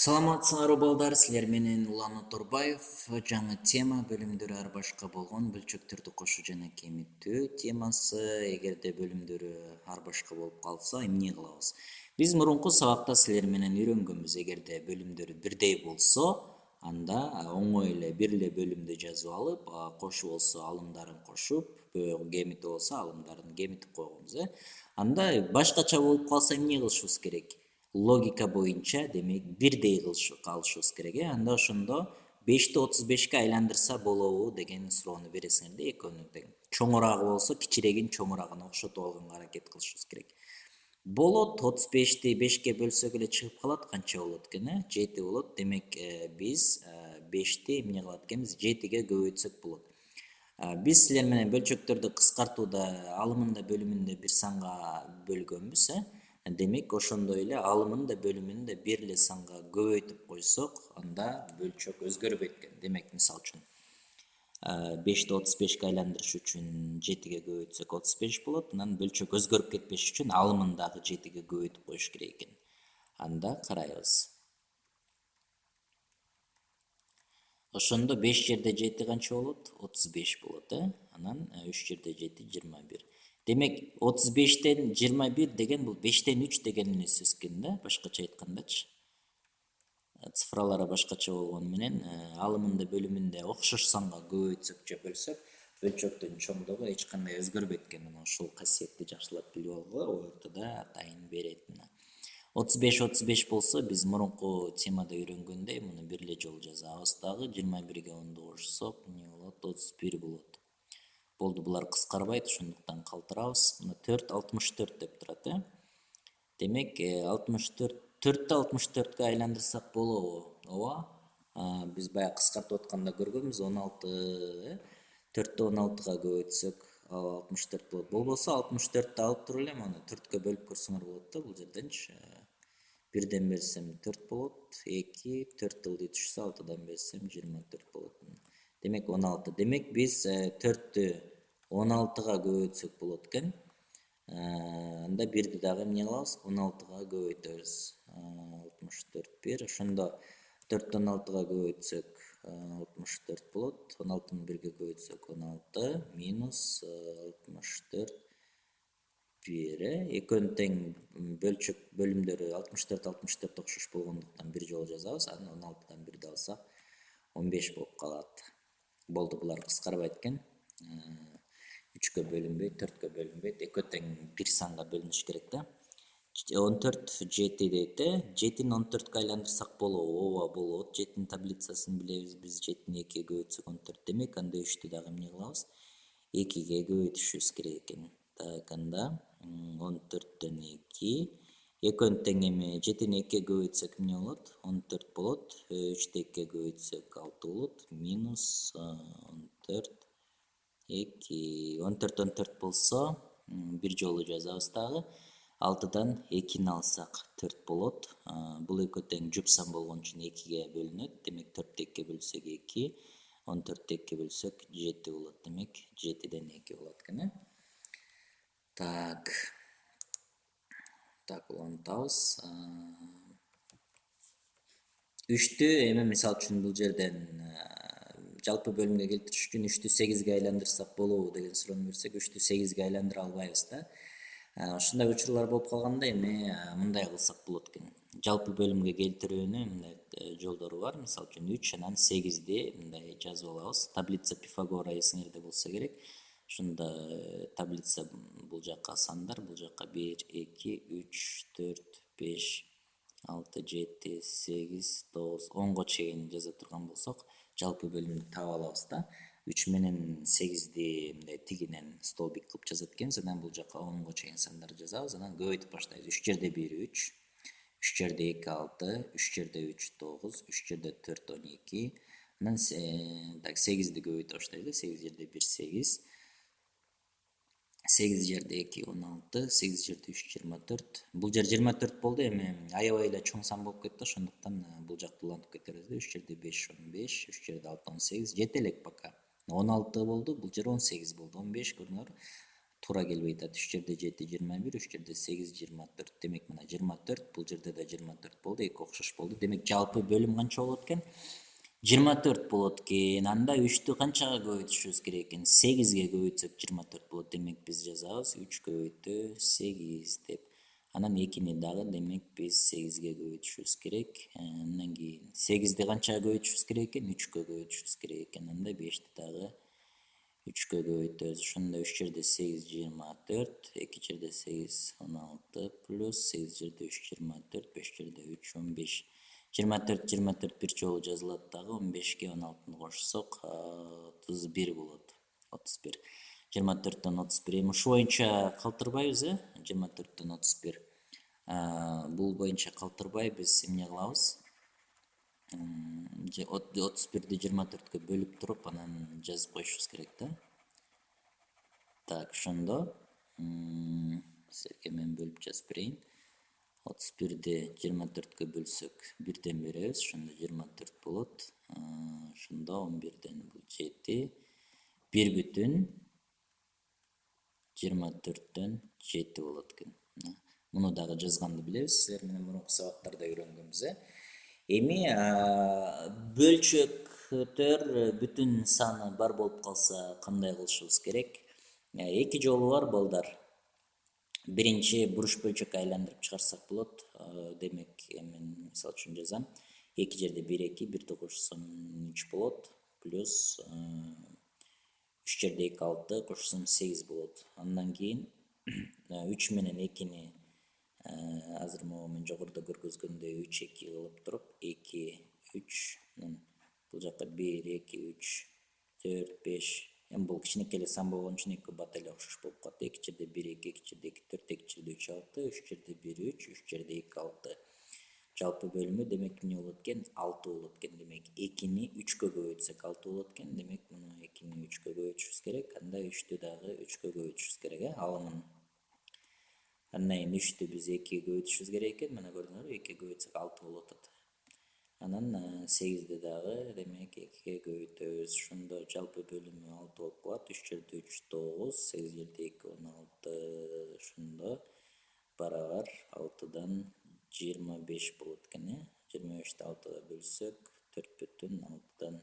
Саламатсыңарбы балдар, силер менен Улан Оторбаев. Жаңы тема бөлүмдөрү ар башка болгон бөлчөктөрдү кошуу жана кемитүү темасы. Эгерде бөлүмдөрү ар башка болуп калса, эмне кылабыз? Биз мурунку сабакта силер менен үйрөнгөнбүз. Эгерде бөлүмдөрү бирдей болсо, анда оңой эле бир эле бөлүмдү жазып алып, кошуу болсо алымдарын кошуп, кемитүү болсо алымдарын кемитип койгонбуз, Анда башкача болуп калса эмне кылышыбыз керек? Логика боюнча демек бирдей калышыбыз керек, Анда ошондо 5-ти 35ке айландырса болобу деген суроону бересиңер да экөөнү тең. Чоңураагы болсо кичирегин чоңураагына окшотуп алганга аракет кылышыбыз керек. Болот 35-ти 5ке бөлсөк эле чыгып калат, канча болот экен, 7 болот. Демек биз 5-ти эмне кылат экенбиз? 7ге көбөйтсөк болот. Биз силер менен бөлчөктөрдү кыскартууда алымын да бөлүмүн да бир санга бөлгөнбүз, Демек ошондой эле алымын да бөлүмүн да бир эле санга көбөйтүп койсок, анда бөлчөк өзгөрбөйт экен. Демек мисалы үчүн 5-ти 35ке айландырыш үчүн 7ге көбөйтсөк 35 болот. Анан бөлчөк өзгөрүп кетпеш үчүн алымын дагы 7ге көбөйтүп коюш керек экен. Анда карайбыз. Ошондо 5 жерде 7 канча болот? 35 болот, Анан 3 жерде 7 21. Демек 35тен 21 деген бул 5тен 3 деген эле сөз экен да, башкача айткандачы. Цифралары башкача болгону менен алымын да бөлүмүн да окшош санга көбөйтсөк же бөлсөк, бөлчөктүн чоңдугу эч кандай өзгөрбөйт экен. Мына ушул касиетти жакшылап билип алгыла, ортодо атайын берет. 35 болсо, биз мурунку темада үйрөнгөндөй, муну бир эле жолу жазабыз дагы. 21ге 10-ду кошсок, эмне болот? 31 болот. Болду, булар кыскарбайт, ошондуктан калтырабыз. Мына 4 64 деп турат, Демек 64 4-тү 64ке айландырсак болобу? Ооба. Биз баягы кыскартып атканда көргөнбүз, 16, 4-тү 16га көбөйтсөк 64 болот. Болбосо 64-тү алып туруп эле муну 4кө бөлүп көрсөңөр болот да, бул жерденчи. 1ден берсем 4 болот, 2, 4 ылдый түшсө 6дан берсем 24 болот. Демек 16. Демек биз 4-тү 16га көбөйтсөк болот экен. Анда 1ди дагы эмне кылабыз? 16га көбөйтөбүз. 64 1. Ошондо 4-тү 16га көбөйтсөк 64 болот. 16-ны 1ге көбөйтсөк 16 минус 64 1. Экөөнү тең бөлчөк бөлүмдөрү 64 окшош болгондуктан бир жолу жазабыз. Анан 16дан 1ди алсак 15 болуп калат. Болду, булар кыскарбайт экен. 3кө бөлүнбөйт, 4кө бөлүнбөйт. Экөө тең бир санга бөлүнүш керек да. 14 7 дейт, 7-ни 14ке айландырсак болобу? Ооба, болот. 7-нин таблицасын билебиз биз. 7-ни 2ге көбөйтсөк 14. Демек анда 3-тү дагы эмне кылабыз? 2ге көбөйтүшүбүз керек экен. Так, анда 14төн 2. Экөөнү тең эми 7-ни 2ге көбөйтсөк эмне болот? 14 болот. 3-тү 2ге көбөйтсөк 6 болот. Минус 14 2. 14 14 болсо, бир жолу жазабыз дагы. 6дан 2-ни алсак 4 болот. Бул экөө тең жүп сан болгон үчүн 2ге бөлүнөт. Демек 4-тү 2ге бөлсөк 2, 14-тү 2ге бөлсөк 7 болот. Демек 7ден 2 болот экен, Так. Так, улантабыз. 3-тү эми мисалы үчүн бул жерден жалпы бөлүмгө келтириш үчүн 3-тү 8ге айландырсак болобу деген суроону берсек, 3-тү 8ге айландыра албайбыз да. Ушундай учурлар болуп калганда эми мындай кылсак болот экен. Жалпы бөлүмгө келтирүүнүн мындай жолдору бар. Мисалы үчүн 3 анан 8ди мындай жазып алабыз. Таблица Пифагора эсиңерде болсо керек. Ушунда таблица бул жакка сандар, бул жакка 1 2 3 4 5 6 7 8 9 10го чейин жаза турган болсок, жалпы бөлүмдү таап алабыз да. 3 менен 8ди мындай тигинен столбик кылып жазат экенбиз. Анан бул жака 10го чейин сандарды жазабыз. Анан көбөйтүп баштайбыз. 3 жерде 1 3, 3 жерде 2 6, 3 жерде 3 9, 3 жерде 4 12. Анан так 8ди көбөйтүп баштайбыз. 8 жерде 1 8. 8 жерде 2 16, 8 жерде 3 24. Бул жер 24 болду. Эми аябай эле чоң сан болуп кетти. Ошондуктан бул жакты улантып кетебиз да. 3 жерде 5 15, 3 жерде 6 18. Жете элек пока. 16 болду. Бул жер 18 болду. 15 көрүңөр. туура келбей атат. 3 жерде 7 21, 3 жерде 8 24. Демек мына 24, бул жерде да 24 болду. Эки окшош болду. Демек жалпы бөлүм канча болот экен? 24 болот экен. Анда 3'tү канчага көбөйтүшүбүз керек экен? 8ге көбөйтсөк 24 болот. Демек биз жазабыз 3 көбөйтүү 8 деп. Анан 2'ни дагы демек биз 8ге көбөйтүшүбүз керек. Андан кийин 8'ди канчага көбөйтүшүбүз керек экен? 3'кө көбөйтүшүбүз керек экен. Анда 5'ти дагы 3'кө көбөйтөбүз. Ошондо 3 жерде 8 24, 2 жерде 8 16 плюс 8 жерде 3 24, 5 жерде 3 15. 24 24 бир жолу жазылат дагы 15ге 16-ны кошсок 31 болот. 31. 24'төн 31. Эми ушул боюнча калтырбайбыз, 24'төн 31. Бул боюнча калтырбай биз эмне кылабыз? 31'ди 24'кө бөлүп туруп анан жазып коюшубуз керек да. Так, ошондо силерге мен бөлүп жазып берейин. 31'ди 24'кө бөлсөк 1ден беребиз, ошондо 24 болот. Ошондо 11'ден бул 7, 1 бүтүн 24'төн 7 болот экен. Муну дагы жазганды билебиз, силер менен мурунку сабактарда үйрөнгөнбүз. Эми бөлчөктөр бүтүн саны бар болуп калса кандай кылышыбыз керек? Эки жолу бар балдар. Биринчи буруш бөлчөккө айландырып чыгарсак болот. Демек мен мисалы үчүн жазам. 2 жерде 1 2, 1 кошсом 3 болот. Плюс 3 жерде 2 6, кошсом 8 болот. Андан кийин 3 менен 2'ни азыр могу мен жогоруда көргөзгөндөй 3 2 кылып туруп 2 3 бул жака 1 2 3 4 5. Эми бул кичинекей эле сан болгон үчүн 2 бат эле окшош болуп калат. 2 жерде 1 2, 2 жерде 2 4, 2 жерде 3 6, 3 жерде 1 3, 3 жерде 2 6. Жалпы бөлүмү демек эмне болот экен? 6 болот экен. Демек 2'ни 3кө көбөйтсөк 6 болот экен. Демек муну 2'ни 3кө көбөйтүшүбүз керек. Анда 3'тү дагы 3кө көбөйтүшүбүз керек, алымын. Андан кийин 3'тү биз 2'ге көбөйтүшүбүз керек экен. Мына көрдүңөрбү? 2'ге көбөйтсөк 6 болуп атат. Анан 8'ди дагы демек 2'ге көбөйтөбүз. Ошондо жалпы бөлүмү 6 болуп калат. 3 жерде 3 9, 8 жерде 2 16. Ошондо барабар 6'дан 25 болот экен. 25'ти 6'га бөлсөк 4 бүтүн 6'дан